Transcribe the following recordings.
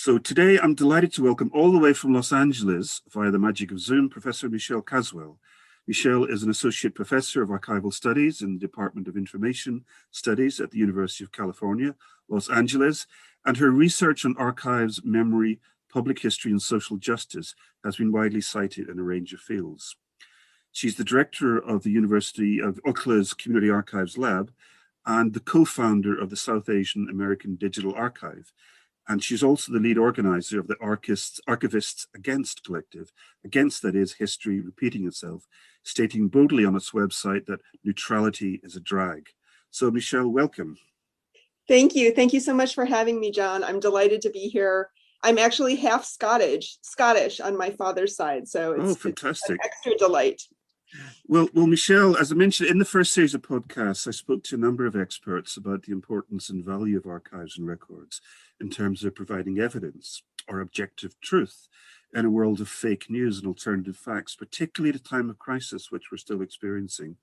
So today I'm delighted to welcome all the way from Los Angeles via the magic of Zoom, Professor Michelle Caswell. Michelle is an Associate Professor of Archival Studies in the Department of Information Studies at the University of California, Los Angeles, and her research on archives, memory, public history, and social justice has been widely cited in a range of fields. She's the director of the University of UCLA's Community Archives Lab and the co-founder of the South Asian American Digital Archive. And she's also the lead organizer of the Archivists Against Collective, against, that is, history repeating itself, stating boldly on its website that neutrality is a drag. So Michelle, welcome. Thank you. Thank you so much for having me, John. I'm delighted to be here. I'm actually half Scottish on my father's side. So it's fantastic. It's an extra delight. Well, Michelle, as I mentioned in the first series of podcasts, I spoke to a number of experts about the importance and value of archives and records in terms of providing evidence or objective truth in a world of fake news and alternative facts, particularly at a time of crisis, which we're still experiencing.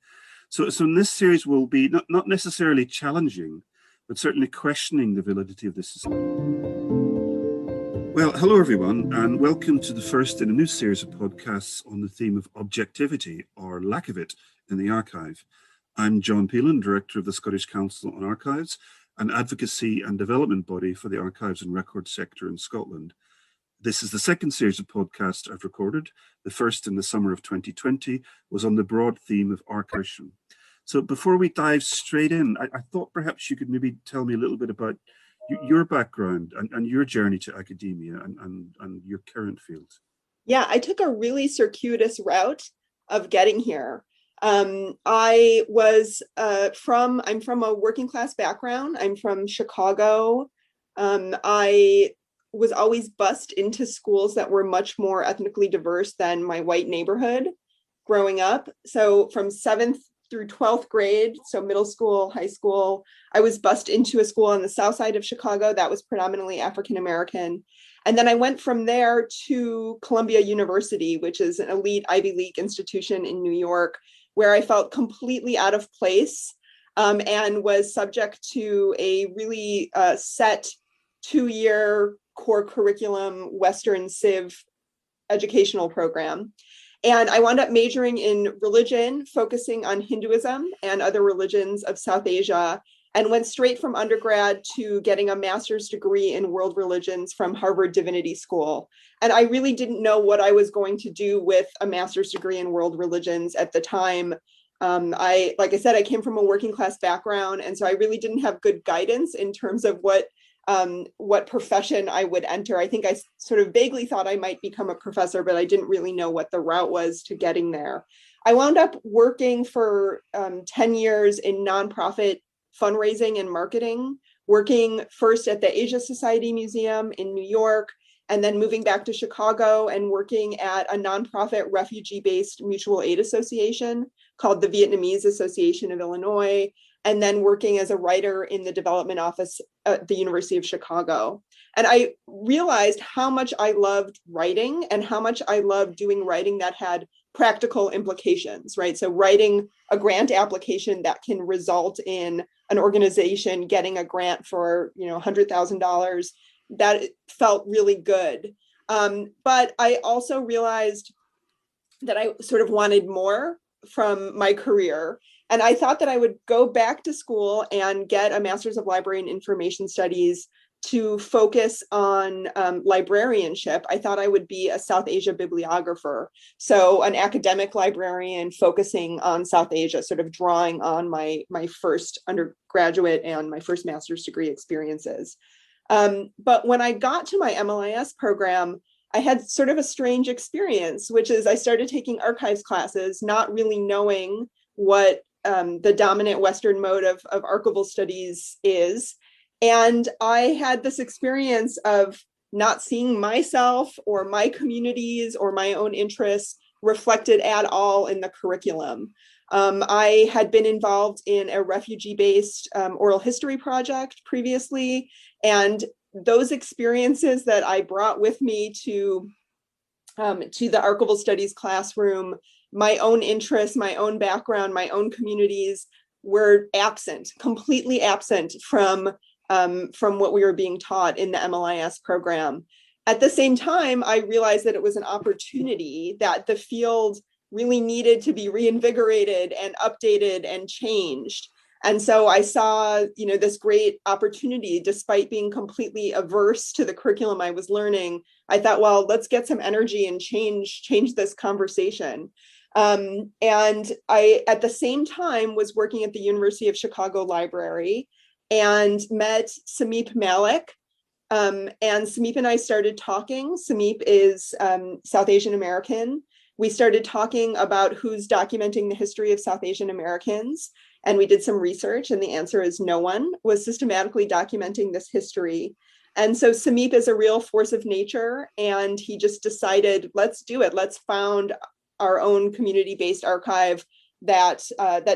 So in this series, we'll be not necessarily challenging, but certainly questioning the validity of this system. Well, hello everyone, and welcome to the first in a new series of podcasts on the theme of objectivity, or lack of it, in the archive. I'm John Pelan, Director of the Scottish Council on Archives, an advocacy and development body for the archives and records sector in Scotland. This is the second series of podcasts I've recorded. The first in the summer of 2020 was on the broad theme of archives. So before we dive straight in, I thought perhaps you could maybe tell me a little bit about your background and your journey to academia and your current field. Yeah, I took a really circuitous route of getting here. I'm from a working class background. I'm from Chicago. I was always bused into schools that were much more ethnically diverse than my white neighborhood growing up. So from 7th through 12th grade, so middle school, high school, I was bused into a school on the south side of Chicago that was predominantly African American. And then I went from there to Columbia University, which is an elite Ivy League institution in New York, where I felt completely out of place and was subject to a really set 2-year core curriculum Western Civ educational program. And I wound up majoring in religion, focusing on Hinduism and other religions of South Asia, and went straight from undergrad to getting a master's degree in world religions from Harvard Divinity School. And I really didn't know what I was going to do with a master's degree in world religions at the time. Like I said, I came from a working class background, and so I really didn't have good guidance in terms of what profession I would enter. I think I sort of vaguely thought I might become a professor, but I didn't really know what the route was to getting there. I wound up working for 10 years in nonprofit fundraising and marketing, working first at the Asia Society Museum in New York, and then moving back to Chicago and working at a nonprofit refugee-based mutual aid association called the Vietnamese Association of Illinois, and then working as a writer in the development office at the University of Chicago. And I realized how much I loved writing and how much I loved doing writing that had practical implications, right? So writing a grant application that can result in an organization getting a grant for, $100,000, that felt really good. But I also realized that I sort of wanted more from my career. And I thought that I would go back to school and get a Master's of Library and Information Studies to focus on librarianship. I thought I would be a South Asia bibliographer. So an academic librarian focusing on South Asia, sort of drawing on my first undergraduate and my first master's degree experiences. But when I got to my MLIS program, I had sort of a strange experience, which is I started taking archives classes, not really knowing what the dominant Western mode of archival studies is. And I had this experience of not seeing myself or my communities or my own interests reflected at all in the curriculum. I had been involved in a refugee-based oral history project previously, and those experiences that I brought with me to the archival studies classroom, my own interests, my own background, my own communities were absent, completely absent from from what we were being taught in the MLIS program. At the same time, I realized that it was an opportunity, that the field really needed to be reinvigorated and updated and changed. And so I saw, this great opportunity. Despite being completely averse to the curriculum I was learning, I thought, well, let's get some energy and change this conversation. And I, at the same time, was working at the University of Chicago Library and met Sameep Malik. And Sameep and I started talking. Sameep is South Asian American. We started talking about who's documenting the history of South Asian Americans. And we did some research, and the answer is no one was systematically documenting this history. And so Sameep is a real force of nature, and he just decided, let's do it. Let's found our own community-based archive that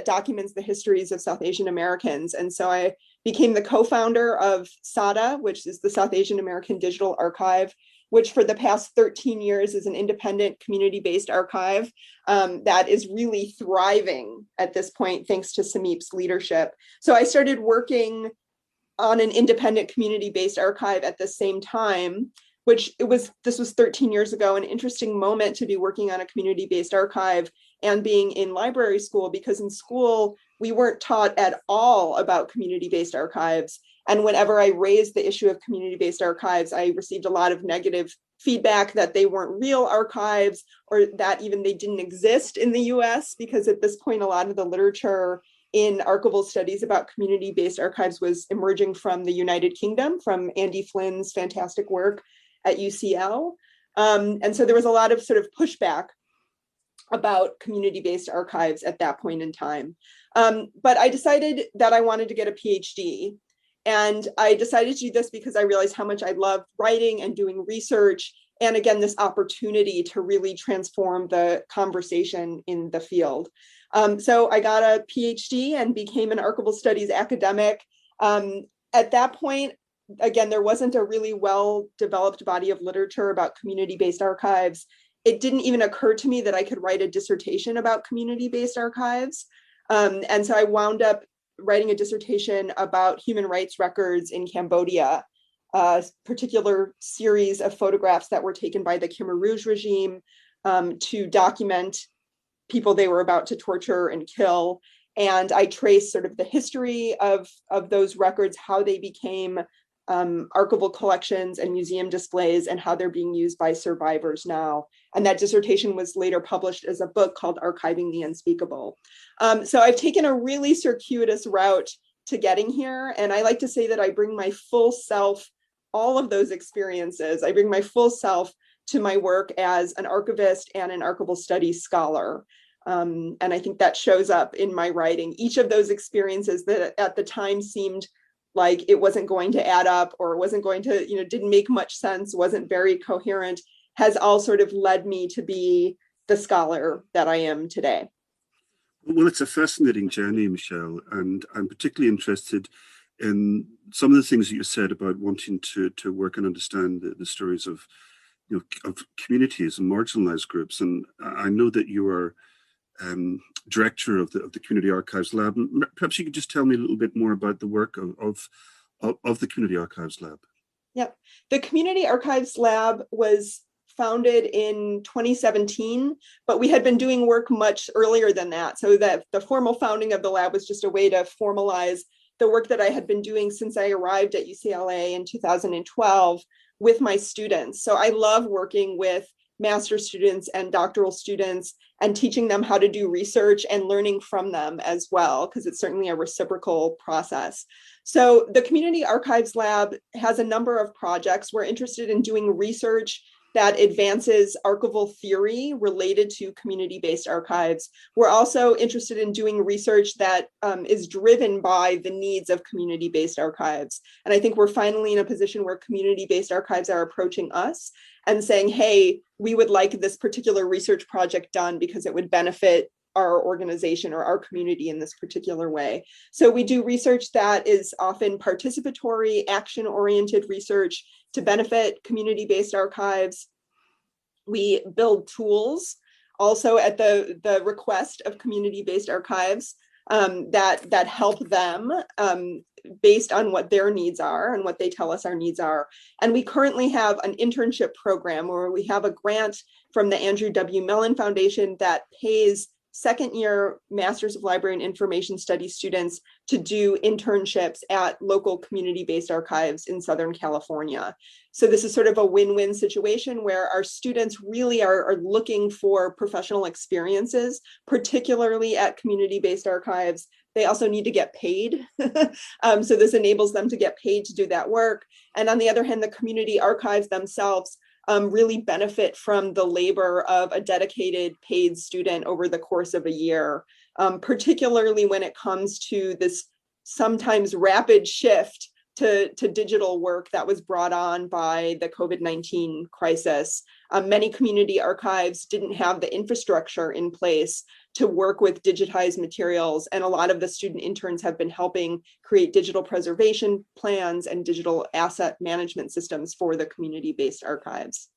documents the histories of South Asian Americans. And so I became the co-founder of SADA, which is the South Asian American Digital Archive, which for the past 13 years is an independent community-based archive that is really thriving at this point, thanks to Sameep's leadership. So I started working on an independent community-based archive at the same time, this was 13 years ago, an interesting moment to be working on a community-based archive and being in library school, because in school, we weren't taught at all about community-based archives. And whenever I raised the issue of community-based archives, I received a lot of negative feedback that they weren't real archives, or that even they didn't exist in the US, because at this point, a lot of the literature in archival studies about community-based archives was emerging from the United Kingdom, from Andy Flynn's fantastic work at UCL. And so there was a lot of sort of pushback about community-based archives at that point in time. But I decided that I wanted to get a PhD. And I decided to do this because I realized how much I loved writing and doing research. And again, this opportunity to really transform the conversation in the field. So I got a PhD and became an archival studies academic. At that point, again, there wasn't a really well-developed body of literature about community-based archives. It didn't even occur to me that I could write a dissertation about community-based archives. And so I wound up writing a dissertation about human rights records in Cambodia, a particular series of photographs that were taken by the Khmer Rouge regime to document people they were about to torture and kill. And I traced sort of the history of those records, how they became archival collections and museum displays, and how they're being used by survivors now. And that dissertation was later published as a book called Archiving the Unspeakable. So I've taken a really circuitous route to getting here. And I like to say that I bring my full self, all of those experiences, I bring my full self to my work as an archivist and an archival studies scholar. And I think that shows up in my writing. Each of those experiences that at the time seemed like it wasn't going to add up, or it wasn't going to, didn't make much sense, wasn't very coherent, has all sort of led me to be the scholar that I am today. Well, it's a fascinating journey, Michelle, and I'm particularly interested in some of the things that you said about wanting to work and understand the stories of, of communities and marginalized groups. And I know that you are director of the Community Archives Lab. Perhaps you could just tell me a little bit more about the work of the Community Archives Lab. Yep. The Community Archives Lab was founded in 2017, but we had been doing work much earlier than that. So that the formal founding of the lab was just a way to formalize the work that I had been doing since I arrived at UCLA in 2012 with my students. So I love working with master's students and doctoral students and teaching them how to do research and learning from them as well, because it's certainly a reciprocal process. So the Community Archives Lab has a number of projects. We're interested in doing research that advances archival theory related to community-based archives. We're also interested in doing research that is driven by the needs of community-based archives. And I think we're finally in a position where community-based archives are approaching us and saying, hey, we would like this particular research project done because it would benefit our organization or our community in this particular way. So we do research that is often participatory, action-oriented research to benefit community-based archives. We build tools also at the request of community-based archives. that help them based on what their needs are and what they tell us our needs are. And we currently have an internship program where we have a grant from the Andrew W. Mellon Foundation that pays second-year Masters of Library and Information Studies students to do internships at local community-based archives in Southern California. So this is sort of a win-win situation where our students really are looking for professional experiences, particularly at community-based archives. They also need to get paid. So this enables them to get paid to do that work. And on the other hand, the community archives themselves really benefit from the labor of a dedicated paid student over the course of a year, particularly when it comes to this sometimes rapid shift to digital work that was brought on by the COVID-19 crisis. Many community archives didn't have the infrastructure in place to work with digitized materials, and a lot of the student interns have been helping create digital preservation plans and digital asset management systems for the community-based archives.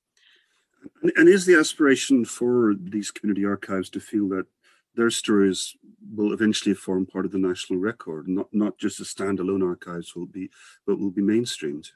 And is the aspiration for these community archives to feel that their stories will eventually form part of the national record, not just as standalone archives but will be mainstreamed?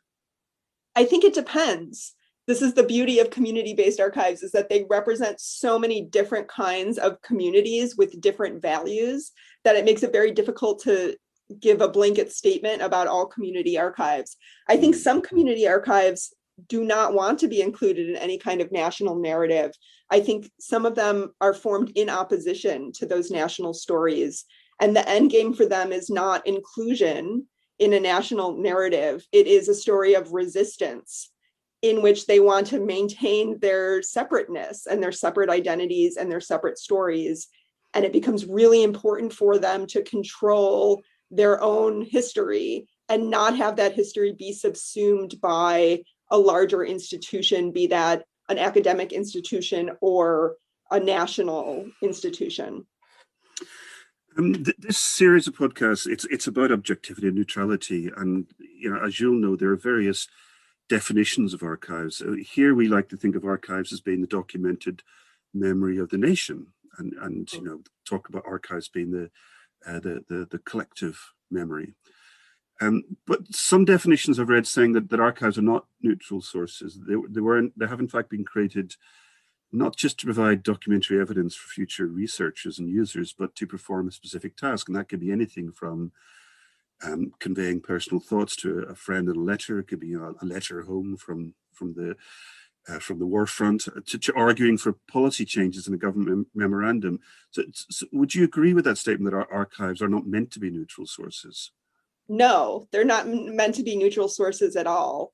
I think it depends. This is the beauty of community-based archives, is that they represent so many different kinds of communities with different values that it makes it very difficult to give a blanket statement about all community archives. I think some community archives do not want to be included in any kind of national narrative. I think some of them are formed in opposition to those national stories. And the end game for them is not inclusion in a national narrative. It is a story of resistance in which they want to maintain their separateness and their separate identities and their separate stories. And it becomes really important for them to control their own history and not have that history be subsumed by a larger institution, be that an academic institution or a national institution. This series of podcasts, it's about objectivity and neutrality. And as you'll know, there are various definitions of archives. Here we like to think of archives as being the documented memory of the nation, and talk about archives being the collective memory. But some definitions I've read saying that archives are not neutral sources. They have in fact been created not just to provide documentary evidence for future researchers and users, but to perform a specific task. And that could be anything from conveying personal thoughts to a friend in a letter. It could be a letter home from the war front, to arguing for policy changes in a government memorandum. So would you agree with that statement that our archives are not meant to be neutral sources? No, they're not meant to be neutral sources at all.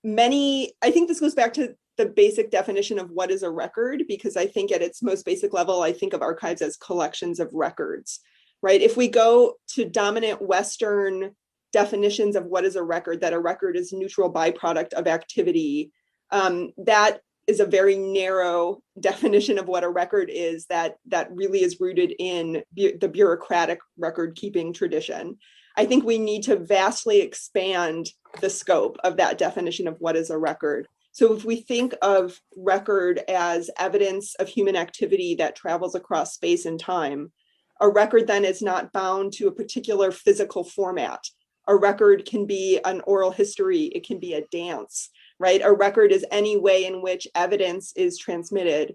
I think this goes back to the basic definition of what is a record, because I think at its most basic level, I think of archives as collections of records, right? If we go to dominant Western definitions of what is a record, that a record is neutral byproduct of activity, that is a very narrow definition of what a record is that really is rooted in the bureaucratic record keeping tradition. I think we need to vastly expand the scope of that definition of what is a record. So if we think of record as evidence of human activity that travels across space and time, a record then is not bound to a particular physical format. A record can be an oral history, it can be a dance, right? A record is any way in which evidence is transmitted.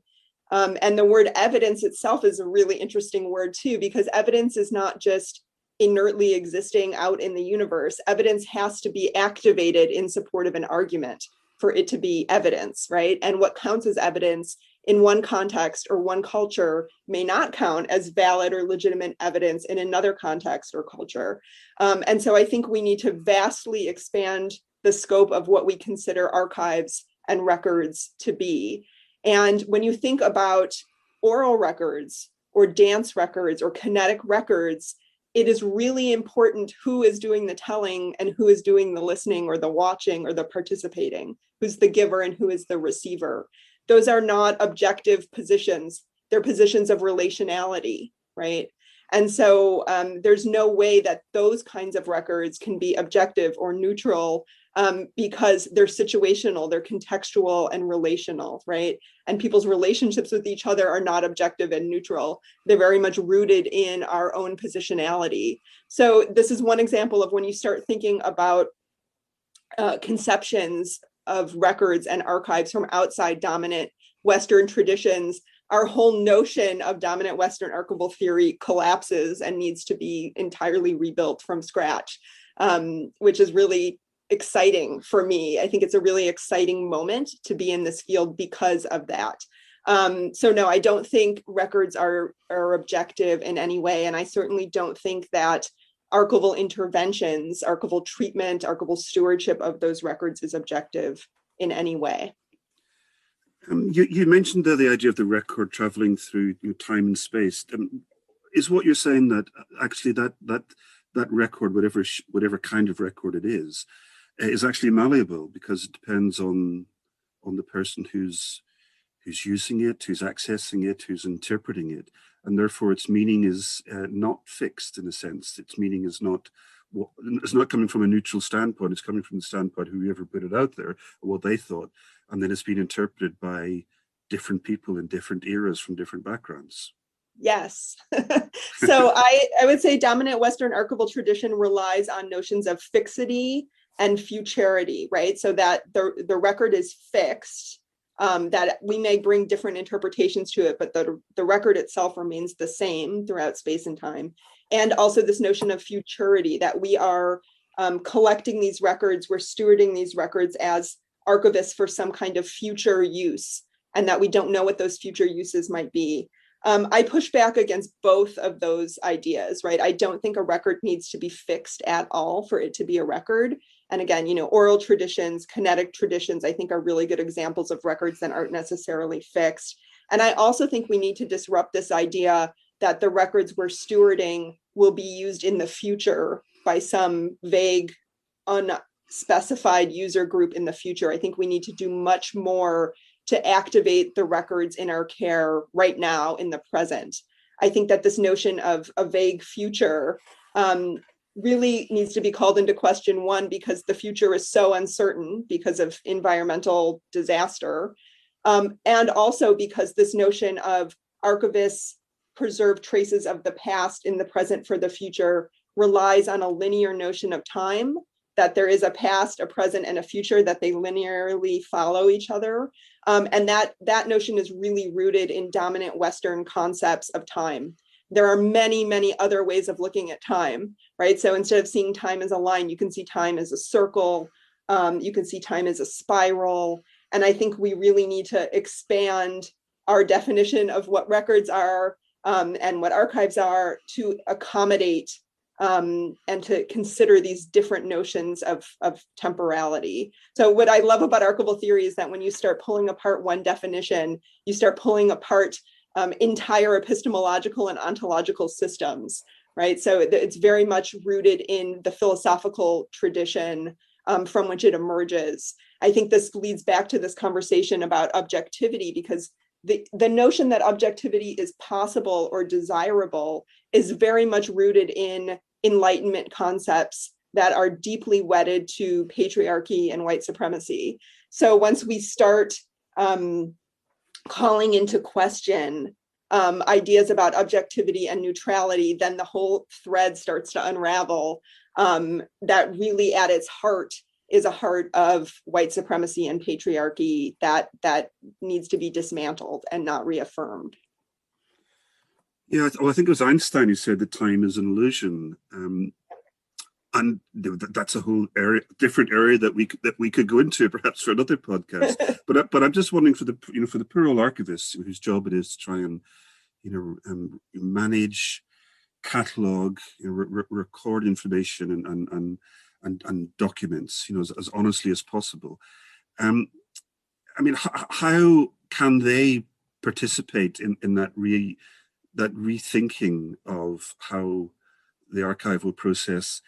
And the word evidence itself is a really interesting word too, because evidence is not just inertly existing out in the universe. Evidence has to be activated in support of an argument for it to be evidence, right? And what counts as evidence in one context or one culture may not count as valid or legitimate evidence in another context or culture. And so I think we need to vastly expand the scope of what we consider archives and records to be. And when you think about oral records or dance records or kinetic records, it is really important who is doing the telling and who is doing the listening or the watching or the participating, who's the giver and who is the receiver. Those are not objective positions. They're positions of relationality, right? And so there's no way that those kinds of records can be objective or neutral because they're situational, they're contextual and relational, right? And people's relationships with each other are not objective and neutral. They're very much rooted in our own positionality. So this is one example of when you start thinking about conceptions of records and archives from outside dominant Western traditions, our whole notion of dominant Western archival theory collapses and needs to be entirely rebuilt from scratch, which is really exciting for me. I think it's a really exciting moment to be in this field because of that. So no, I don't think records are objective in any way. And I certainly don't think that archival interventions, archival treatment, archival stewardship of those records is objective in any way. You mentioned the idea of the record traveling through time and space. Is what you're saying that actually that record, whatever kind of record it is actually malleable because it depends on the person who's using it, who's accessing it, who's interpreting it, and therefore its meaning is not fixed in a sense. Its meaning is not coming from a neutral standpoint. It's coming from the standpoint of whoever put it out there, or what they thought, and then it's been interpreted by different people in different eras from different backgrounds. Yes. So I would say dominant Western archival tradition relies on notions of fixity and futurity, right? So that the record is fixed, that we may bring different interpretations to it, but the record itself remains the same throughout space and time. And also this notion of futurity, that we are collecting these records, we're stewarding these records as archivists for some kind of future use, and that we don't know what those future uses might be. I push back against both of those ideas, right? I don't think a record needs to be fixed at all for it to be a record. And again, oral traditions, kinetic traditions, I think are really good examples of records that aren't necessarily fixed. And I also think we need to disrupt this idea that the records we're stewarding will be used in the future by some vague, unspecified user group in the future. I think we need to do much more to activate the records in our care right now in the present. I think that this notion of a vague future really needs to be called into question, one, because the future is so uncertain because of environmental disaster, and also because this notion of archivists preserve traces of the past in the present for the future relies on a linear notion of time, that there is a past, a present, and a future, that they linearly follow each other. And that notion is really rooted in dominant Western concepts of time. There are many, many other ways of looking at time, right? So instead of seeing time as a line, you can see time as a circle, you can see time as a spiral. And I think we really need to expand our definition of what records are and what archives are to accommodate and to consider these different notions of temporality. So what I love about archival theory is that when you start pulling apart one definition, you start pulling apart entire epistemological and ontological systems, right? So it's very much rooted in the philosophical tradition from which it emerges. I think this leads back to this conversation about objectivity, because the notion that objectivity is possible or desirable is very much rooted in Enlightenment concepts that are deeply wedded to patriarchy and white supremacy. So once we start calling into question ideas about objectivity and neutrality, then the whole thread starts to unravel. That really at its heart is a heart of white supremacy and patriarchy that needs to be dismantled and not reaffirmed. Yeah, well, I think it was Einstein who said that time is an illusion, and that's a whole different area that we could go into perhaps for another podcast. but I'm just wondering for the poor old archivist whose job it is to try and manage, catalog, record information and documents as honestly as possible. I mean, how can they participate in that rethinking of how the archival process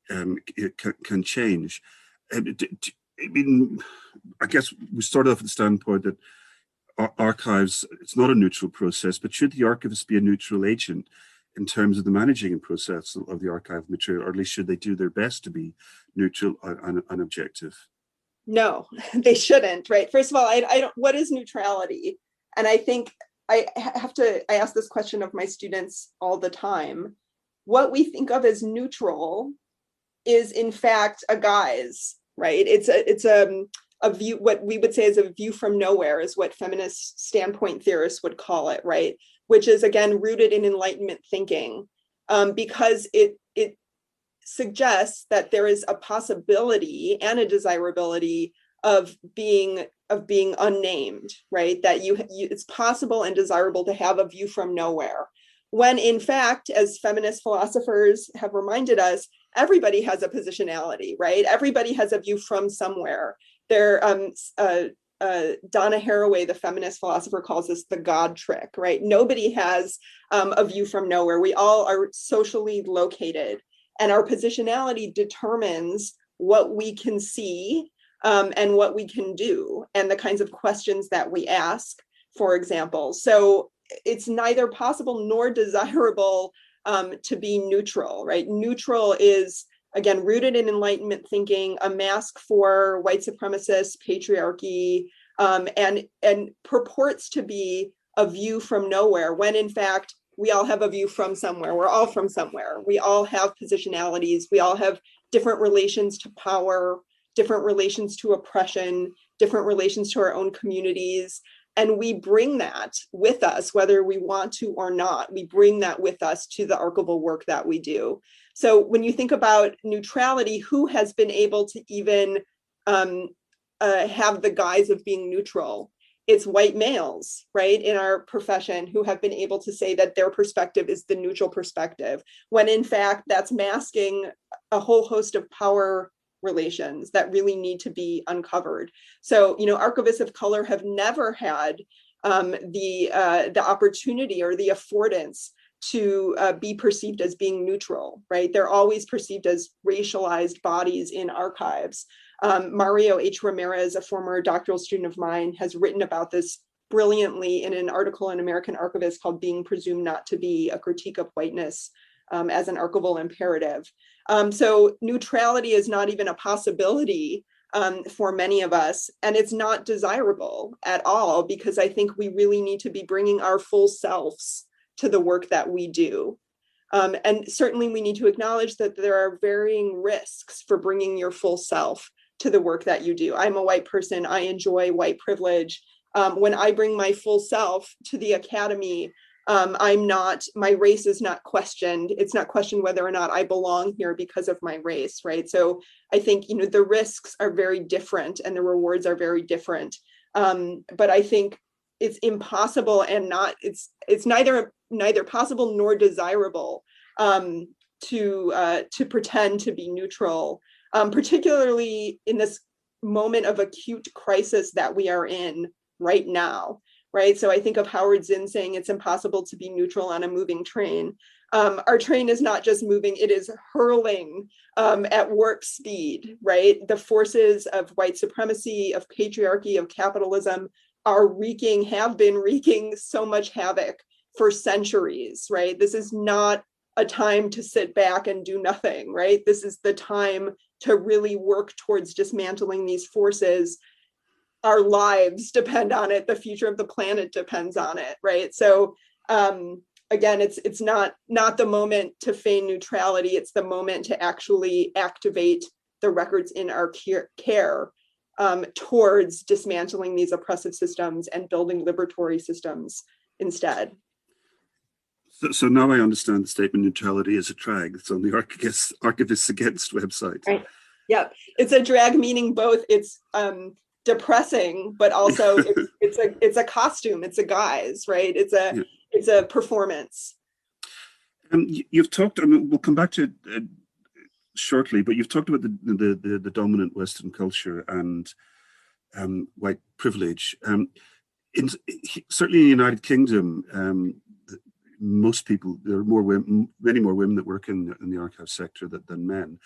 can change? I mean, I guess we start off with the standpoint that archives, it's not a neutral process, but should the archivist be a neutral agent in terms of the managing process of the archive material, or at least should they do their best to be neutral and objective? No, they shouldn't, right? First of all, I don't, what is neutrality? And I think I ask this question of my students all the time. What we think of as neutral is in fact a guise, right? It's a view, what we would say is a view from nowhere is what feminist standpoint theorists would call it, right? Which is again rooted in Enlightenment thinking, because it suggests that there is a possibility and a desirability of being unnamed, right? That it's possible and desirable to have a view from nowhere. When in fact, as feminist philosophers have reminded us, everybody has a positionality, right? Everybody has a view from somewhere. Donna Haraway, the feminist philosopher, calls this the God trick, right? Nobody has a view from nowhere. We all are socially located, and our positionality determines what we can see and what we can do, and the kinds of questions that we ask, for example. So it's neither possible nor desirable to be neutral, right? Neutral is, again, rooted in Enlightenment thinking, a mask for white supremacist patriarchy, and purports to be a view from nowhere, when in fact, we all have a view from somewhere. We're all from somewhere. We all have positionalities. We all have different relations to power, different relations to oppression, different relations to our own communities. And we bring that with us, whether we want to or not. We bring that with us to the archival work that we do. So when you think about neutrality, who has been able to even have the guise of being neutral? It's white males, right, in our profession who have been able to say that their perspective is the neutral perspective, when in fact that's masking a whole host of power relations that really need to be uncovered. So, archivists of color have never had the opportunity or the affordance to be perceived as being neutral, right? They're always perceived as racialized bodies in archives. Mario H. Ramirez, a former doctoral student of mine, has written about this brilliantly in an article in American Archivist called Being Presumed Not to Be, a critique of whiteness as an archival imperative. So neutrality is not even a possibility for many of us, and it's not desirable at all, because I think we really need to be bringing our full selves to the work that we do. And certainly we need to acknowledge that there are varying risks for bringing your full self to the work that you do. I'm a white person. I enjoy white privilege. When I bring my full self to the academy, my race is not questioned. It's not questioned whether or not I belong here because of my race, right? So I think, the risks are very different and the rewards are very different. But I think it's impossible and not, it's neither possible nor desirable to pretend to be neutral, particularly in this moment of acute crisis that we are in right now, right? So I think of Howard Zinn saying it's impossible to be neutral on a moving train. Our train is not just moving, it is hurling at warp speed, right? The forces of white supremacy, of patriarchy, of capitalism have been wreaking so much havoc for centuries, right? This is not a time to sit back and do nothing, right? This is the time to really work towards dismantling these forces. Our lives depend on it. The future of the planet depends on it, right? So again, it's not the moment to feign neutrality. It's the moment to actually activate the records in our care towards dismantling these oppressive systems and building liberatory systems instead. So now I understand the statement neutrality is a drag. It's on the Archivists Against website. Right. Yep. It's a drag, meaning both it's depressing, but also it's a costume, it's a guise, right? It's a performance. You've talked, we'll come back to it shortly, but you've talked about the dominant Western culture and white privilege. Certainly in the United Kingdom, most people, there are many more women that work in the archive sector than men.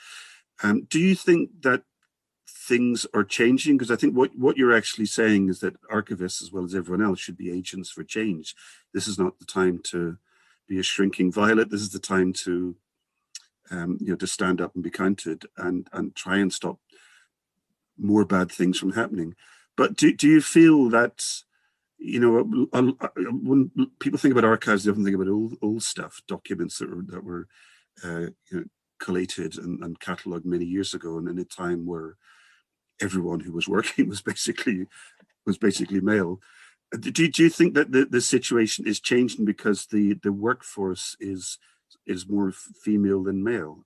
Do you think that things are changing? Because I think what you're actually saying is that archivists, as well as everyone else, should be agents for change. This is not the time to be a shrinking violet. This is the time to, to stand up and be counted and try and stop more bad things from happening. But do you feel that, you know, when people think about archives, they often think about old stuff, documents that were you know, collated and catalogued many years ago, and in a time where everyone who was working was basically male. Do you think that the situation is changing because the workforce is more female than male?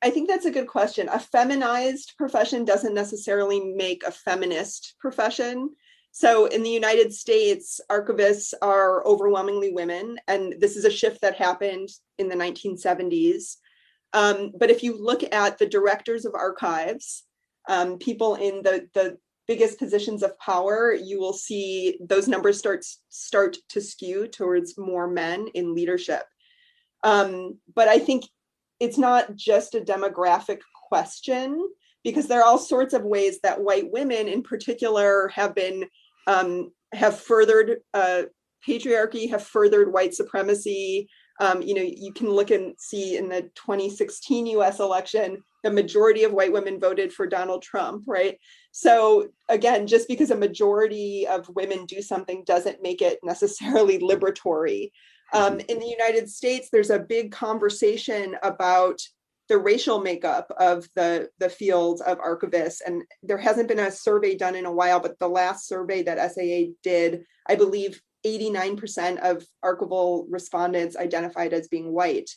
I think that's a good question. A feminized profession doesn't necessarily make a feminist profession. So in the United States, archivists are overwhelmingly women, and this is a shift that happened in the 1970s. But if you look at the directors of archives, people in the biggest positions of power, you will see those numbers start to skew towards more men in leadership. But I think it's not just a demographic question, because there are all sorts of ways that white women in particular have furthered patriarchy, have furthered white supremacy. You know, you can look and see in the 2016 US election, the majority of white women voted for Donald Trump, right? So again, just because a majority of women do something doesn't make it necessarily liberatory. In the United States, there's a big conversation about the racial makeup of the field of archivists. And there hasn't been a survey done in a while, but the last survey that SAA did, I believe 89% of archival respondents identified as being white.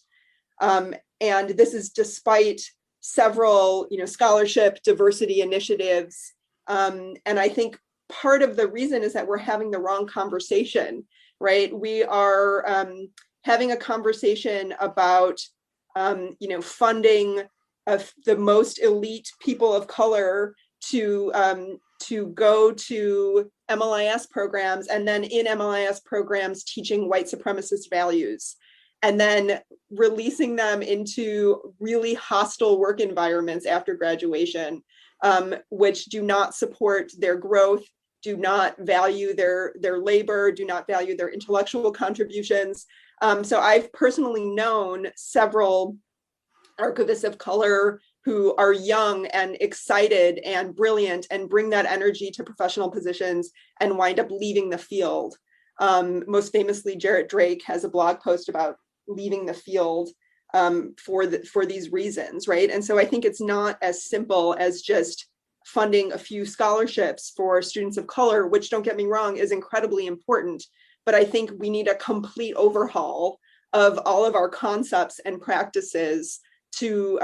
And this is despite several, you know, scholarship diversity initiatives. And I think part of the reason is that we're having the wrong conversation, right? We are having a conversation about, you know, funding of the most elite people of color to go to MLIS programs, and then in MLIS programs teaching white supremacist values, and then releasing them into really hostile work environments after graduation, which do not support their growth, do not value their labor, do not value their intellectual contributions. So I've personally known several archivists of color who are young and excited and brilliant and bring that energy to professional positions and wind up leaving the field. Most famously, Jarrett Drake has a blog post about leaving the field for these reasons, right? And so I think it's not as simple as just funding a few scholarships for students of color, which, don't get me wrong, is incredibly important. But I think we need a complete overhaul of all of our concepts and practices to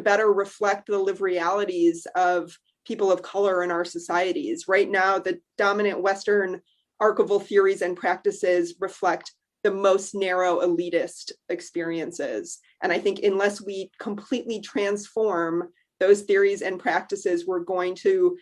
better reflect the lived realities of people of color in our societies. Right now, the dominant Western archival theories and practices reflect the most narrow elitist experiences. And I think unless we completely transform those theories and practices, we're going to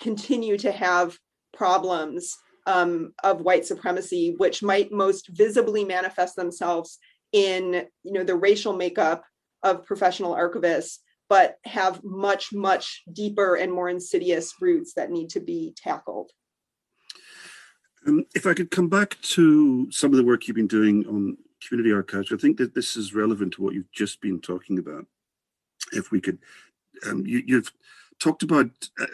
continue to have problems of white supremacy, which might most visibly manifest themselves in, you know, the racial makeup of professional archivists, but have much, much deeper and more insidious roots that need to be tackled. If I could come back to some of the work you've been doing on community archives, I think that this is relevant to what you've just been talking about. If we could, you've talked about,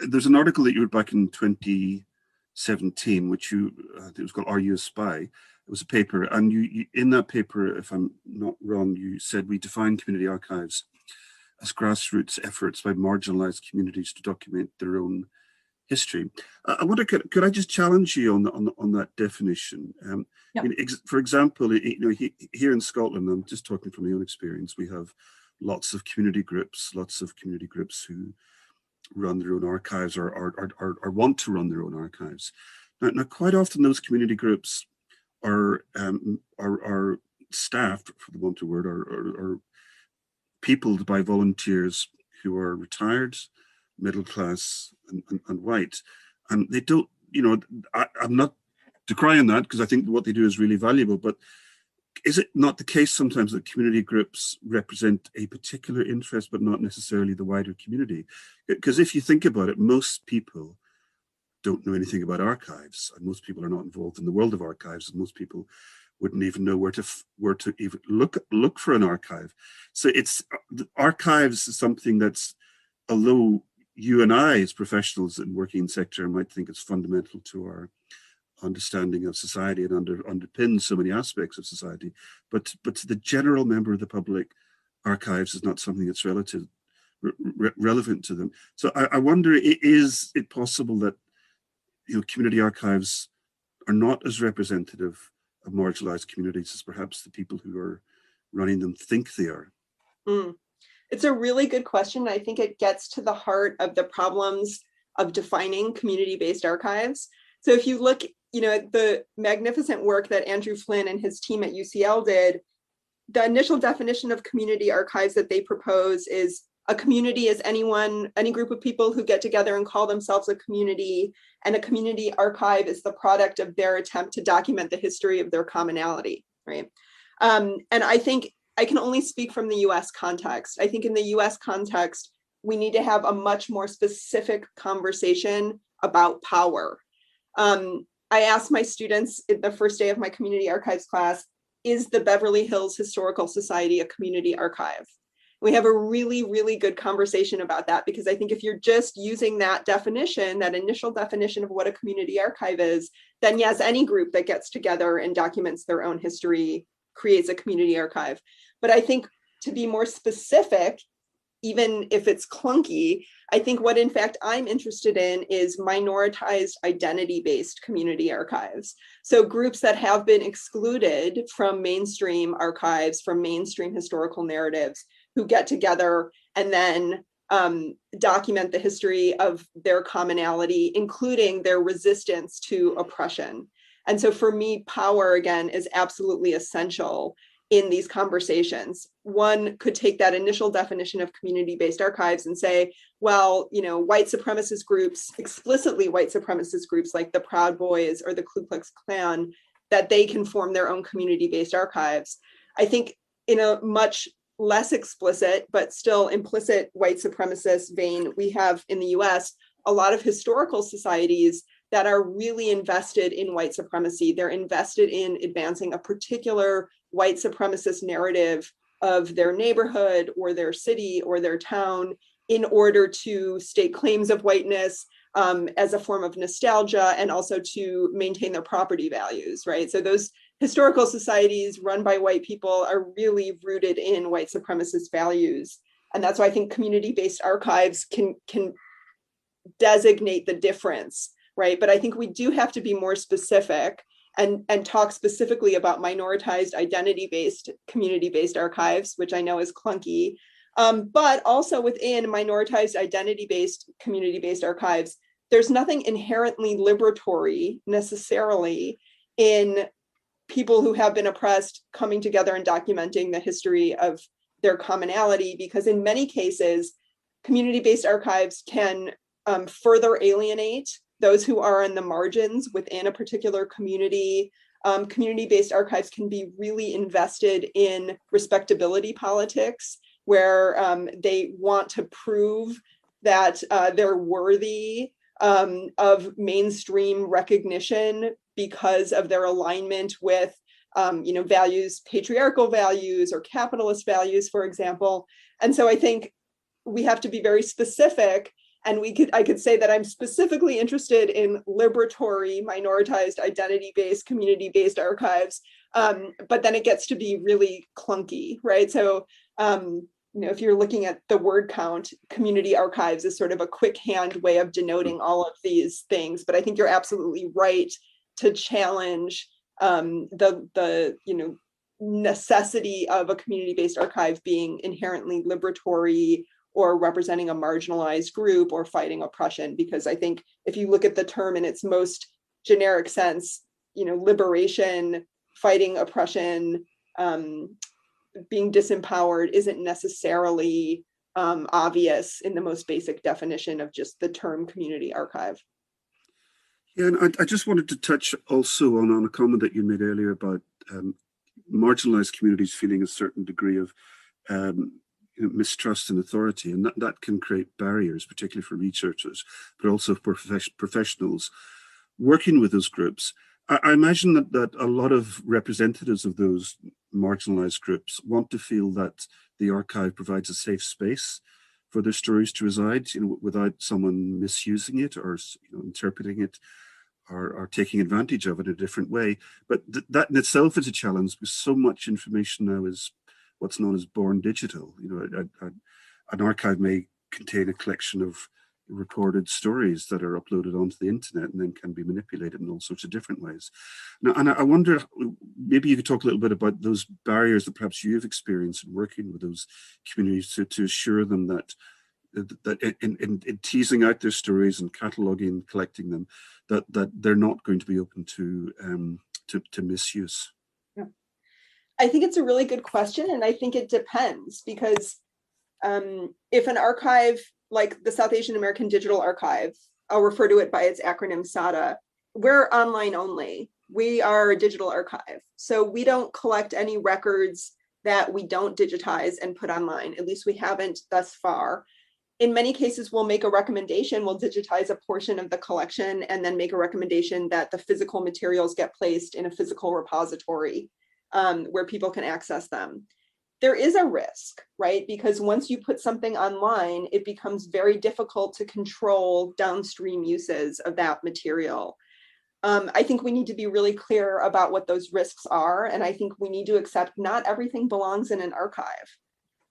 there's an article that you wrote back in 2017, which it was called Are You a Spy? It was a paper, and you in that paper, if I'm not wrong, you said we define community archives as grassroots efforts by marginalized communities to document their own history. I wonder, could I just challenge you on that definition? Yep. I mean, for example, you know, here in Scotland, I'm just talking from my own experience, we have lots of community groups who run their own archives or want to run their own archives. Now quite often those community groups are staffed, for the want of a word, or peopled by volunteers who are retired, middle class, and white. And they don't, you know, I'm not decrying that, because I think what they do is really valuable, but is it not the case sometimes that community groups represent a particular interest, but not necessarily the wider community? Because if you think about it, most people don't know anything about archives, and most people are not involved in the world of archives, and most people wouldn't even know where to even look for an archive. So it's archives is something that's although you and I, as professionals in working sector, might think it's fundamental to our understanding of society and underpins so many aspects of society, but to the general member of the public, archives is not something that's relevant to them. So I wonder, is it possible that community archives are not as representative of marginalized communities as perhaps the people who are running them think they are? It's a really good question. I think it gets to the heart of the problems of defining community-based archives. So if you look, at the magnificent work that Andrew Flynn and his team at UCL did, the initial definition of community archives that they propose is a community is any group of people who get together and call themselves a community, and a community archive is the product of their attempt to document the history of their commonality, right? And I think I can only speak from the US context. I think in the US context, we need to have a much more specific conversation about power. I asked my students in the first day of my community archives class, is the Beverly Hills Historical Society a community archive? We have a really, really good conversation about that, because I think if you're just using that definition, that initial definition of what a community archive is, then yes, any group that gets together and documents their own history creates a community archive. But I think to be more specific, even if it's clunky, I think what in fact I'm interested in is minoritized identity-based community archives. So groups that have been excluded from mainstream archives, from mainstream historical narratives, who get together and then document the history of their commonality, including their resistance to oppression. And so for me, power, again, is absolutely essential in these conversations. One could take that initial definition of community-based archives and say, well, white supremacist groups, explicitly white supremacist groups like the Proud Boys or the Ku Klux Klan, that they can form their own community-based archives. I think in a much less explicit, but still implicit white supremacist vein, we have in the US a lot of historical societies that are really invested in white supremacy. They're invested in advancing a particular white supremacist narrative of their neighborhood or their city or their town in order to state claims of whiteness as a form of nostalgia, and also to maintain their property values, right? So those historical societies run by white people are really rooted in white supremacist values. And that's why I think community-based archives can designate the difference, right? But I think we do have to be more specific and talk specifically about minoritized identity-based community-based archives, which I know is clunky, but also within minoritized identity-based community-based archives, there's nothing inherently liberatory necessarily in people who have been oppressed coming together and documenting the history of their commonality, because in many cases, community-based archives can further alienate those who are on the margins within a particular community. Community-based archives can be really invested in respectability politics, where they want to prove that they're worthy of mainstream recognition because of their alignment with values, patriarchal values or capitalist values, for example. And so I think we have to be very specific. And I could say that I'm specifically interested in liberatory, minoritized, identity-based, community-based archives, but then it gets to be really clunky, right? So, if you're looking at the word count, community archives is sort of a quick hand way of denoting all of these things. But I think you're absolutely right to challenge the necessity of a community-based archive being inherently liberatory or representing a marginalized group or fighting oppression. Because I think if you look at the term in its most generic sense, liberation, fighting oppression, being disempowered isn't necessarily obvious in the most basic definition of just the term community archive. Yeah, and I just wanted to touch also on a comment that you made earlier about marginalized communities feeling a certain degree of mistrust and authority, and that can create barriers, particularly for researchers, but also for professionals working with those groups. I imagine that a lot of representatives of those marginalized groups want to feel that the archive provides a safe space for their stories to reside, without someone misusing it or interpreting it or taking advantage of it in a different way. But that in itself is a challenge, because so much information now is what's known as born digital. An archive may contain a collection of recorded stories that are uploaded onto the internet and then can be manipulated in all sorts of different ways. Now, and I wonder, maybe you could talk a little bit about those barriers that perhaps you've experienced in working with those communities to assure them that in teasing out their stories and cataloging and collecting them, that they're not going to be open to misuse. Yeah. I think it's a really good question, and I think it depends, because if an archive like the South Asian American Digital Archive, I'll refer to it by its acronym SADA, we're online only. We are a digital archive. So we don't collect any records that we don't digitize and put online. At least we haven't thus far. In many cases, we'll make a recommendation, we'll digitize a portion of the collection and then make a recommendation that the physical materials get placed in a physical repository where people can access them. There is a risk, right? Because once you put something online, it becomes very difficult to control downstream uses of that material. I think we need to be really clear about what those risks are. And I think we need to accept not everything belongs in an archive.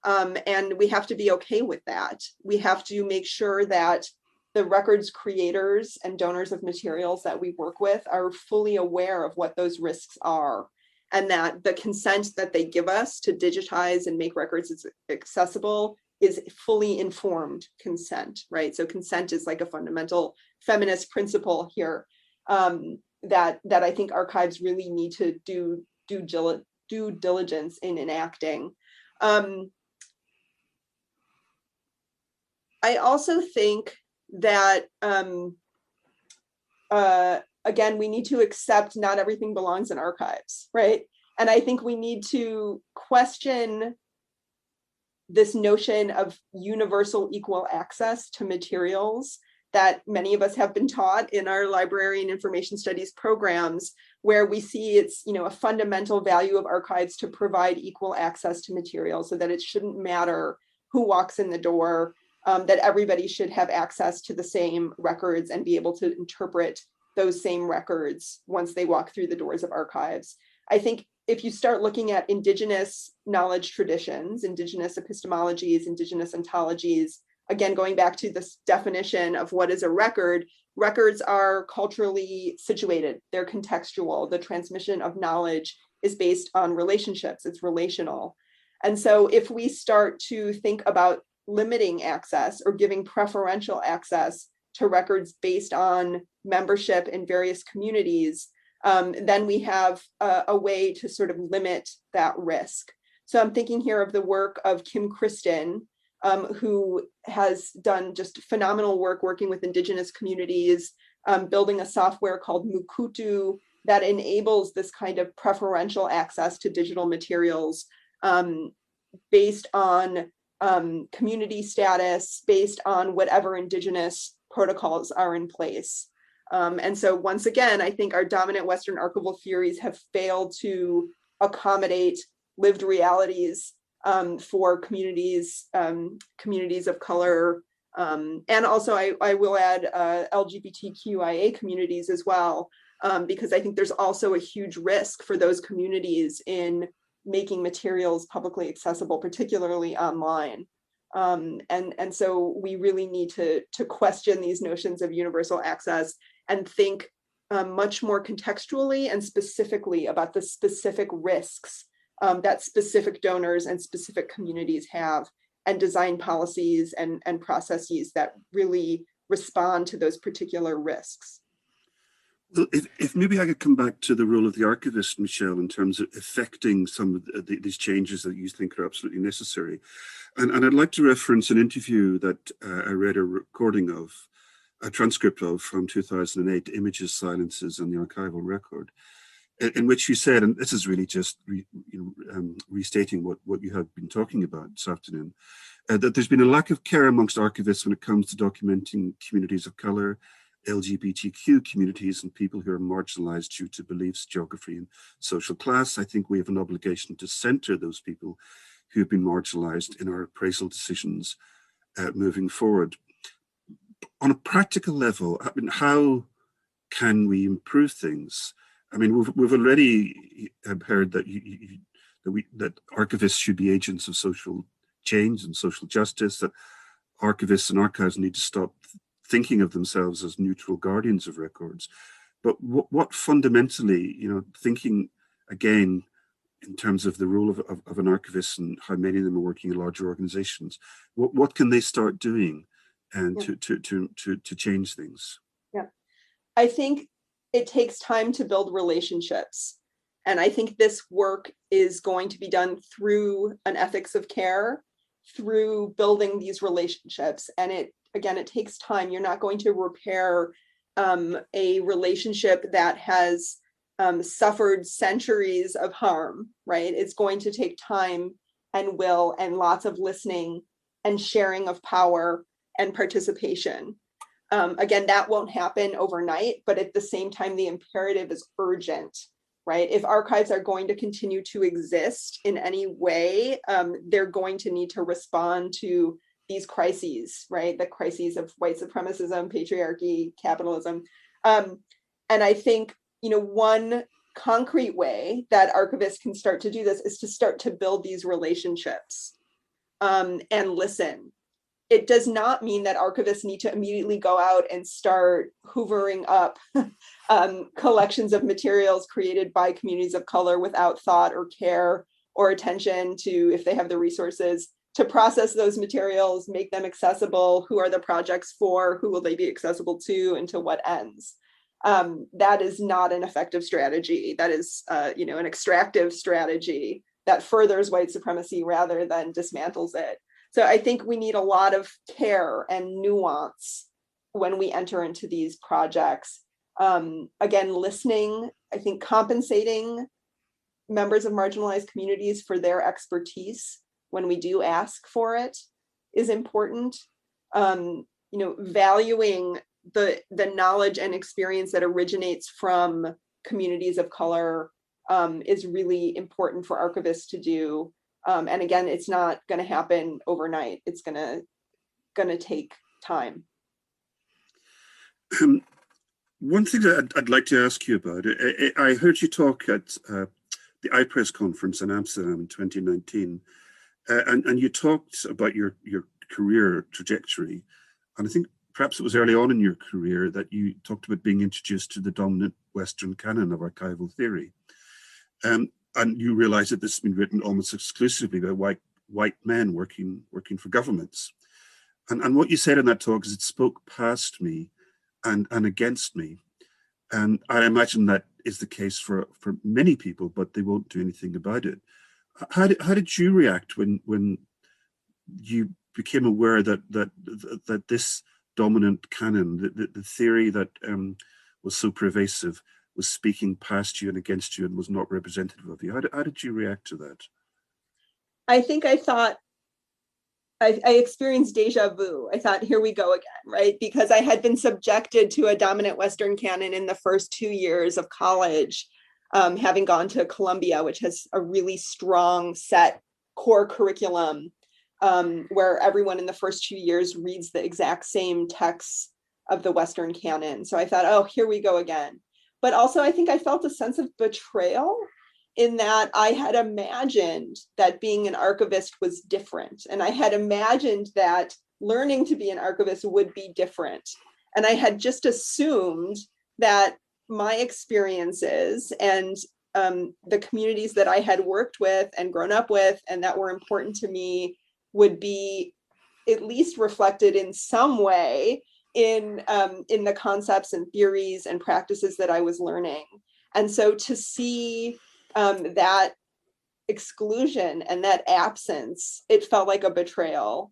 And we have to be okay with that. We have to make sure that the records creators and donors of materials that we work with are fully aware of what those risks are, and that the consent that they give us to digitize and make records accessible is fully informed consent, right? So consent is like a fundamental feminist principle here that I think archives really need to do due diligence in enacting. I also think that, again, we need to accept not everything belongs in archives, right? And I think we need to question this notion of universal equal access to materials that many of us have been taught in our library and information studies programs, where we see it's a fundamental value of archives to provide equal access to materials, so that it shouldn't matter who walks in the door, that everybody should have access to the same records and be able to interpret those same records once they walk through the doors of archives. I think if you start looking at indigenous knowledge traditions, indigenous epistemologies, indigenous ontologies, again, going back to this definition of what is a record, records are culturally situated, they're contextual. The transmission of knowledge is based on relationships, it's relational. And so if we start to think about limiting access or giving preferential access to records based on membership in various communities, then we have a way to sort of limit that risk. So I'm thinking here of the work of Kim Kristen, who has done just phenomenal work working with indigenous communities, building a software called Mukutu that enables this kind of preferential access to digital materials based on community status, based on whatever indigenous protocols are in place. And so once again, I think our dominant Western archival theories have failed to accommodate lived realities for communities of color. And also I will add LGBTQIA communities as well, because I think there's also a huge risk for those communities in making materials publicly accessible, particularly online. And so we really need to question these notions of universal access and think much more contextually and specifically about the specific risks that specific donors and specific communities have, and design policies and processes that really respond to those particular risks. Well, if maybe I could come back to the role of the archivist, Michelle, in terms of effecting some of these changes that you think are absolutely necessary. And I'd like to reference an interview that I read a transcript of from 2008, Images, Silences, and the Archival Record, in which you said, and this is really just restating what you have been talking about this afternoon, that there's been a lack of care amongst archivists when it comes to documenting communities of color, LGBTQ communities, and people who are marginalized due to beliefs, geography, and social class. I think we have an obligation to center those people who have been marginalized in our appraisal decisions. moving forward. On a practical level, I mean, how can we improve things? I mean, we've already heard that that archivists should be agents of social change and social justice, that archivists and archives need to stop thinking of themselves as neutral guardians of records. But what fundamentally, thinking again in terms of the role of an archivist and how many of them are working in larger organizations, what can they start doing and to change things? Yeah, I think it takes time to build relationships. And I think this work is going to be done through an ethics of care, through building these relationships. And it takes time. You're not going to repair a relationship that has suffered centuries of harm, right? It's going to take time and will and lots of listening and sharing of power and participation. Again, that won't happen overnight, but at the same time, the imperative is urgent, right? If archives are going to continue to exist in any way, they're going to need to respond to these crises, right? The crises of white supremacism, patriarchy, capitalism. And I think, one concrete way that archivists can start to do this is to start to build these relationships and listen. It does not mean that archivists need to immediately go out and start hoovering up collections of materials created by communities of color without thought or care or attention to, if they have the resources, to process those materials, make them accessible. Who are the projects for? Who will they be accessible to, and to what ends? That is not an effective strategy. That is, an extractive strategy that furthers white supremacy rather than dismantles it. So I think we need a lot of care and nuance when we enter into these projects. Again, listening, I think compensating members of marginalized communities for their expertise when we do ask for it is important. Valuing the knowledge and experience that originates from communities of color is really important for archivists to do. And again, it's not going to happen overnight. It's going to take time. One thing that I'd like to ask you about, I heard you talk at the iPress conference in Amsterdam in 2019, and you talked about your career trajectory. And I think perhaps it was early on in your career that you talked about being introduced to the dominant Western canon of archival theory. And you realize that this has been written almost exclusively by white men working for governments. And what you said in that talk is it spoke past me and against me. And I imagine that is the case for many people, but they won't do anything about it. How did you react when you became aware that this dominant canon, the theory that was so pervasive, was speaking past you and against you and was not representative of you? How did you react to that? I think I thought, I experienced deja vu. I thought, here we go again, right? Because I had been subjected to a dominant Western canon in the first 2 years of college, having gone to Columbia, which has a really strong set core curriculum, where everyone in the first 2 years reads the exact same texts of the Western canon. So I thought, oh, here we go again. But also, I think I felt a sense of betrayal in that I had imagined that being an archivist was different. And I had imagined that learning to be an archivist would be different. And I had just assumed that my experiences and the communities that I had worked with and grown up with and that were important to me would be at least reflected in some way in the concepts and theories and practices that I was learning. And so to see that exclusion and that absence, it felt like a betrayal,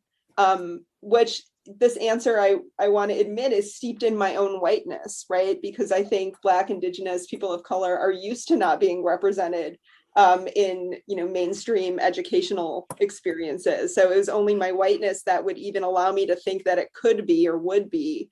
which this answer I want to admit is steeped in my own whiteness, right? Because I think Black, Indigenous, people of color are used to not being represented in mainstream educational experiences. So it was only my whiteness that would even allow me to think that it could be or would be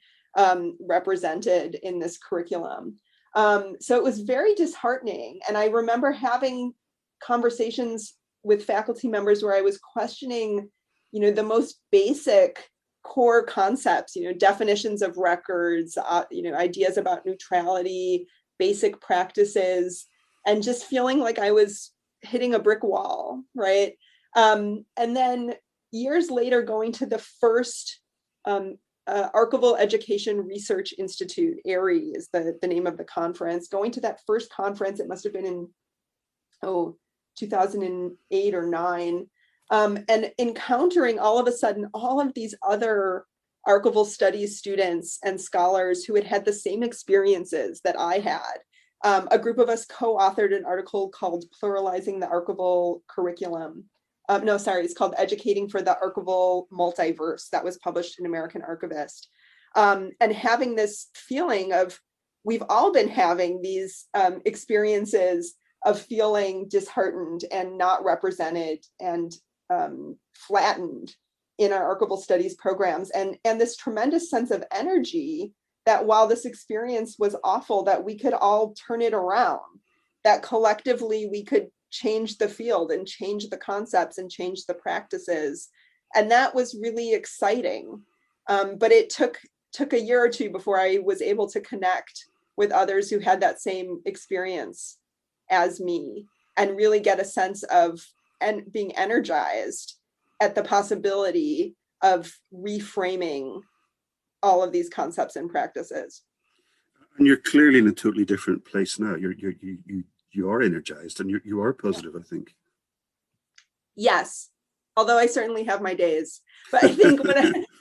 represented in this curriculum. So it was very disheartening. And I remember having conversations with faculty members where I was questioning, the most basic core concepts, definitions of records, ideas about neutrality, basic practices, and just feeling like I was hitting a brick wall, right? And then years later, going to the first Archival Education Research Institute, ARI is the name of the conference. Going to that first conference, it must have been in 2008 or 9, and encountering all of a sudden all of these other archival studies students and scholars who had had the same experiences that I had. A group of us co-authored an article called Pluralizing the Archival Curriculum. It's called Educating for the Archival Multiverse, that was published in American Archivist. And having this feeling of, we've all been having these experiences of feeling disheartened and not represented and flattened in our archival studies programs, and this tremendous sense of energy that while this experience was awful, that we could all turn it around, that collectively we could change the field and change the concepts and change the practices. And that was really exciting. But it took a year or two before I was able to connect with others who had that same experience as me and really get a sense of and being energized at the possibility of reframing all of these concepts and practices. And you're clearly in a totally different place now. You are energized and you are positive, I think. Yes, although I certainly have my days. But I think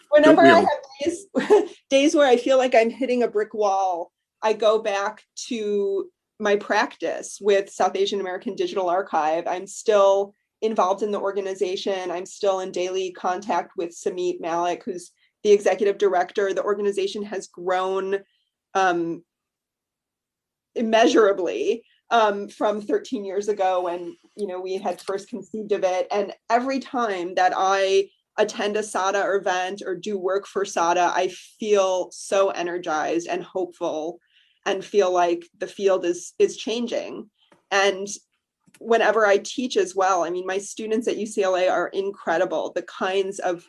whenever I have days where I feel like I'm hitting a brick wall, I go back to my practice with South Asian American Digital Archive. I'm still involved in the organization. I'm still in daily contact with Samit Malik, who's the executive director. The organization has grown immeasurably from 13 years ago when we had first conceived of it. And every time that I attend a SADA event or do work for SADA, I feel so energized and hopeful and feel like the field is changing. And whenever I teach as well, I mean, my students at UCLA are incredible. The kinds of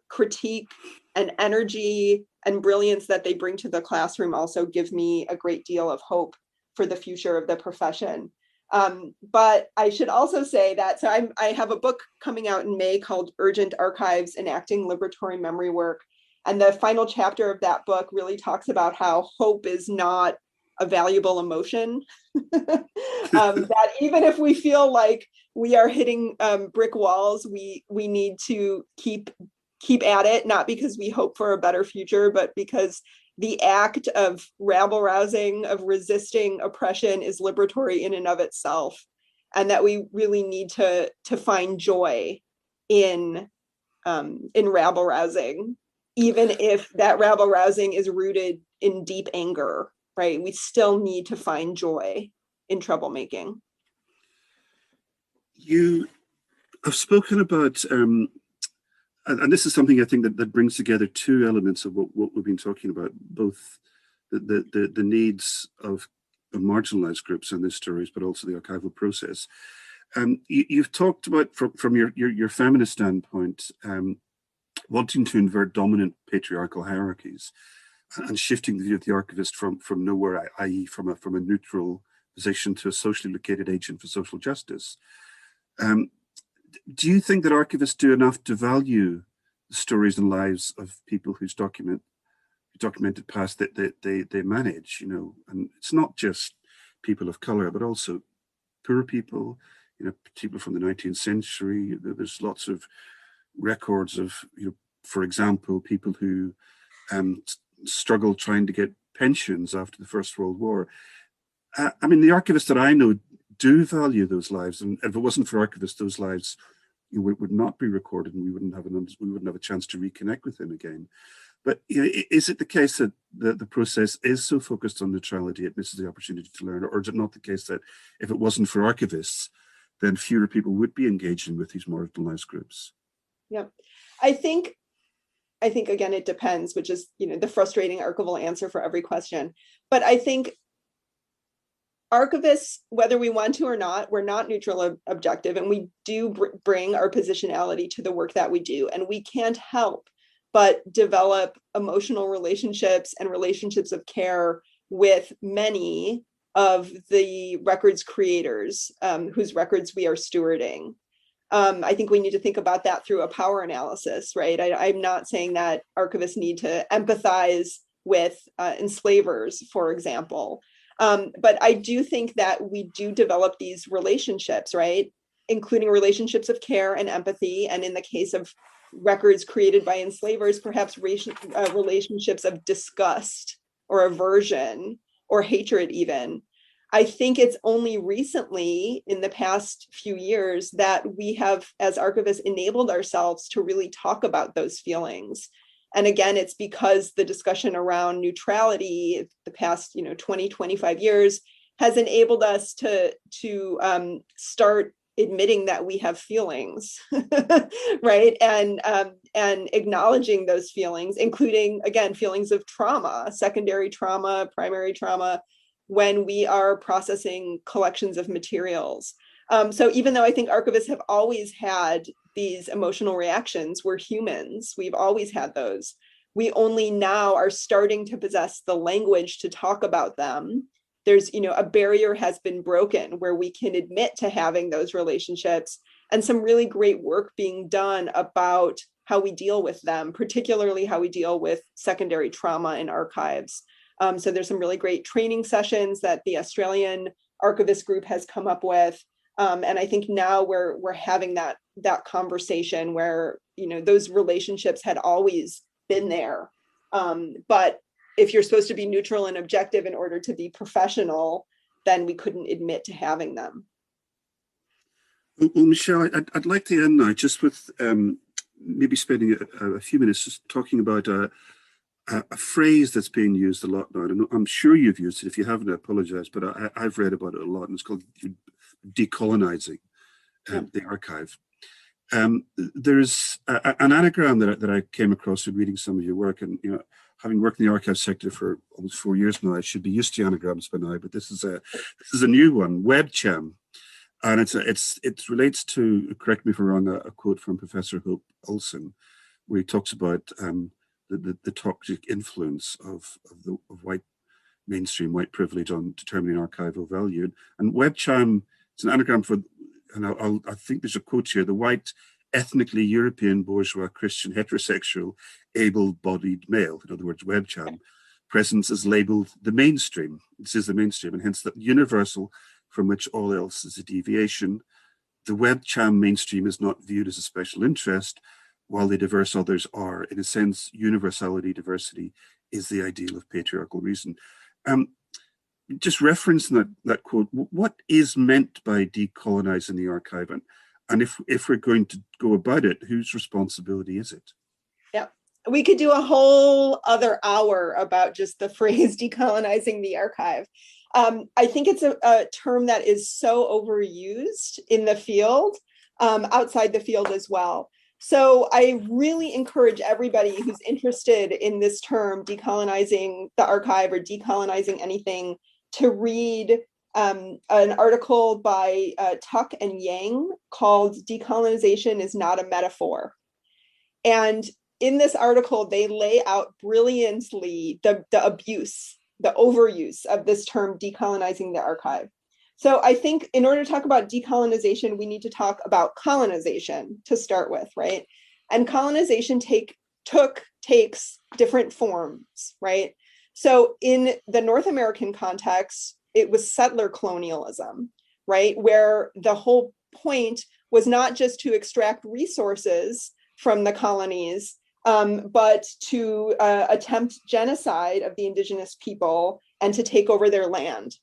critique and energy and brilliance that they bring to the classroom also give me a great deal of hope for the future of the profession. But I should also say that, I have a book coming out in May called Urgent Archives Enacting Liberatory Memory Work. And the final chapter of that book really talks about how hope is not a valuable emotion. That even if we feel like we are hitting brick walls, we need to keep at it, not because we hope for a better future, but because the act of rabble rousing, of resisting oppression is liberatory in and of itself. And that we really need to find joy in rabble rousing, even if that rabble rousing is rooted in deep anger, right? We still need to find joy in troublemaking. You have spoken about, and this is something I think that brings together two elements of what we've been talking about, both the needs of marginalized groups in these stories, but also the archival process. You've talked about, from your feminist standpoint, wanting to invert dominant patriarchal hierarchies and shifting the view of the archivist from nowhere, i.e. from a neutral position to a socially located agent for social justice. Do you think that archivists do enough to value the stories and lives of people whose documented past that they manage? And it's not just people of color, but also poor people, people from the 19th century. There's lots of records of, for example, people who struggled trying to get pensions after the First World War. I mean, the archivists that I know do value those lives, and if it wasn't for archivists, those lives would not be recorded, and we wouldn't have a chance to reconnect with them again. But is it the case that the process is so focused on neutrality it misses the opportunity to learn, or is it not the case that if it wasn't for archivists, then fewer people would be engaging with these marginalized groups? Yeah, I think again, it depends, which is the frustrating archival answer for every question. But I think archivists, whether we want to or not, we're not neutral or objective, and we do bring our positionality to the work that we do, and we can't help but develop emotional relationships and relationships of care with many of the records creators whose records we are stewarding. I think we need to think about that through a power analysis, right? I'm not saying that archivists need to empathize with enslavers, for example. But I do think that we do develop these relationships, right? Including relationships of care and empathy. And in the case of records created by enslavers, perhaps relationships of disgust or aversion or hatred even. I think it's only recently in the past few years that we have, as archivists, enabled ourselves to really talk about those feelings. And again, it's because the discussion around neutrality the past 20, 25 years has enabled us to start admitting that we have feelings, right? And acknowledging those feelings, including, again, feelings of trauma, secondary trauma, primary trauma, when we are processing collections of materials. So even though I think archivists have always had these emotional reactions, we're humans, we've always had those. We only now are starting to possess the language to talk about them. There's, a barrier has been broken where we can admit to having those relationships, and some really great work being done about how we deal with them, particularly how we deal with secondary trauma in archives. So there's some really great training sessions that the Australian archivist group has come up with. And I think now we're having that conversation where, those relationships had always been there. But if you're supposed to be neutral and objective in order to be professional, then we couldn't admit to having them. Well, Michelle, I'd like to end now just with maybe spending a few minutes just talking about a phrase that's being used a lot now. And I'm sure you've used it. If you haven't, I apologize, but I've read about it a lot, and it's called decolonising the archive. There's an anagram that I came across in reading some of your work, and having worked in the archive sector for almost 4 years now, I should be used to anagrams by now. But this is a new one, webcham, and it relates to, correct me if I'm wrong, a quote from Professor Hope Olson, where he talks about the toxic influence of white mainstream white privilege on determining archival value. And webcham, it's an anagram for, and I think there's a quote here: the white, ethnically European, bourgeois, Christian, heterosexual, able-bodied male. In other words, webcham presence is labeled the mainstream. This is the mainstream, and hence the universal from which all else is a deviation. The webcham mainstream is not viewed as a special interest, while the diverse others are. In a sense, universality, diversity is the ideal of patriarchal reason. Just referencing that quote, what is meant by decolonising the archive? And if we're going to go about it, whose responsibility is it? Yeah, we could do a whole other hour about just the phrase decolonising the archive. I think it's a term that is so overused in the field, outside the field as well. So I really encourage everybody who's interested in this term, decolonizing the archive or decolonizing anything, to read an article by Tuck and Yang called "Decolonization is Not a Metaphor." And in this article, they lay out brilliantly the abuse, the overuse of this term decolonizing the archive. So I think in order to talk about decolonization, we need to talk about colonization to start with, right? And colonization takes different forms, right? So in the North American context, it was settler colonialism, right? Where the whole point was not just to extract resources from the colonies, but to attempt genocide of the indigenous people and to take over their land.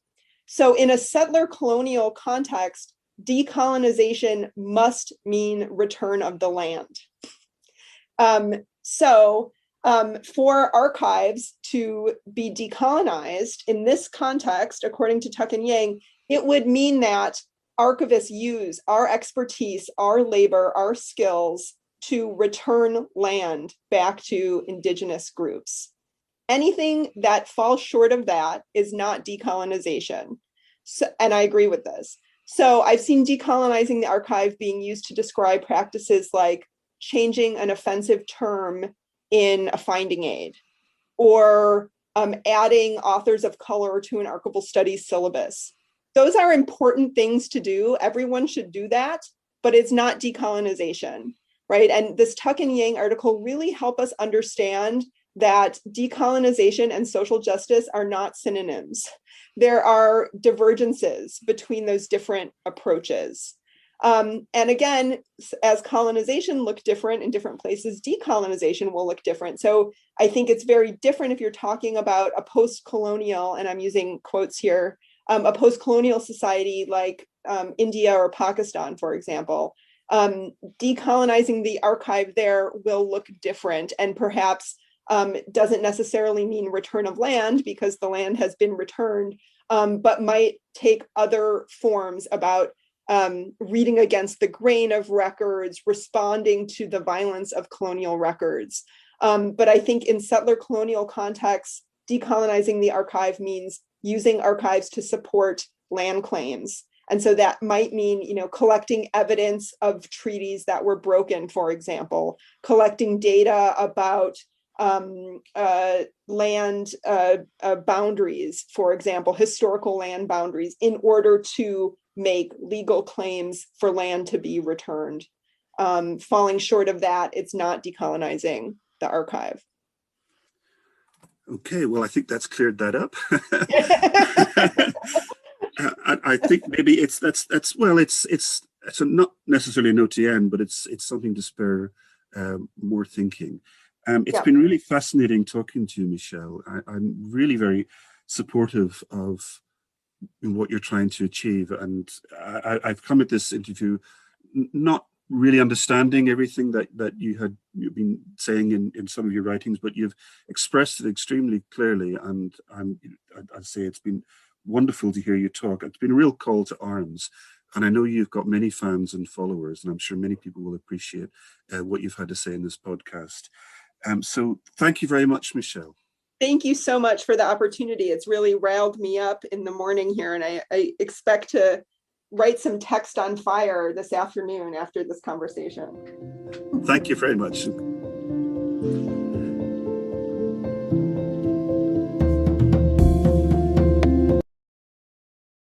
So in a settler colonial context, decolonization must mean return of the land. For archives to be decolonized in this context, according to Tuck and Yang, it would mean that archivists use our expertise, our labor, our skills to return land back to indigenous groups. Anything that falls short of that is not decolonization. So, and I agree with this. So I've seen decolonizing the archive being used to describe practices like changing an offensive term in a finding aid, or adding authors of color to an archival studies syllabus. Those are important things to do. Everyone should do that, but it's not decolonization, right? And this Tuck and Yang article really help us understand that decolonization and social justice are not synonyms. There are divergences between those different approaches. And again, as colonization look different in different places, decolonization will look different. So I think it's very different if you're talking about a post-colonial, and I'm using quotes here, a post-colonial society like India or Pakistan, for example. Decolonizing the archive there will look different, and perhaps doesn't necessarily mean return of land because the land has been returned, but might take other forms about reading against the grain of records, responding to the violence of colonial records. But I think in settler colonial contexts, decolonizing the archive means using archives to support land claims. And so that might mean, collecting evidence of treaties that were broken, for example, collecting data about land boundaries, for example, historical land boundaries, in order to make legal claims for land to be returned. Falling short of that, it's not decolonizing the archive. Okay, well, I think that's cleared that up. I think maybe it's not necessarily an OTN, but it's something to spur more thinking. It's been really fascinating talking to you, Michelle. I'm really very supportive of what you're trying to achieve, and I've come at this interview not really understanding everything that you've been saying in some of your writings, but you've expressed it extremely clearly, and I'd say it's been wonderful to hear you talk. It's been a real call to arms, and I know you've got many fans and followers, and I'm sure many people will appreciate what you've had to say in this podcast. So thank you very much, Michelle. Thank you so much for the opportunity. It's really riled me up in the morning here, and I expect to write some text on fire this afternoon after this conversation. Thank you very much.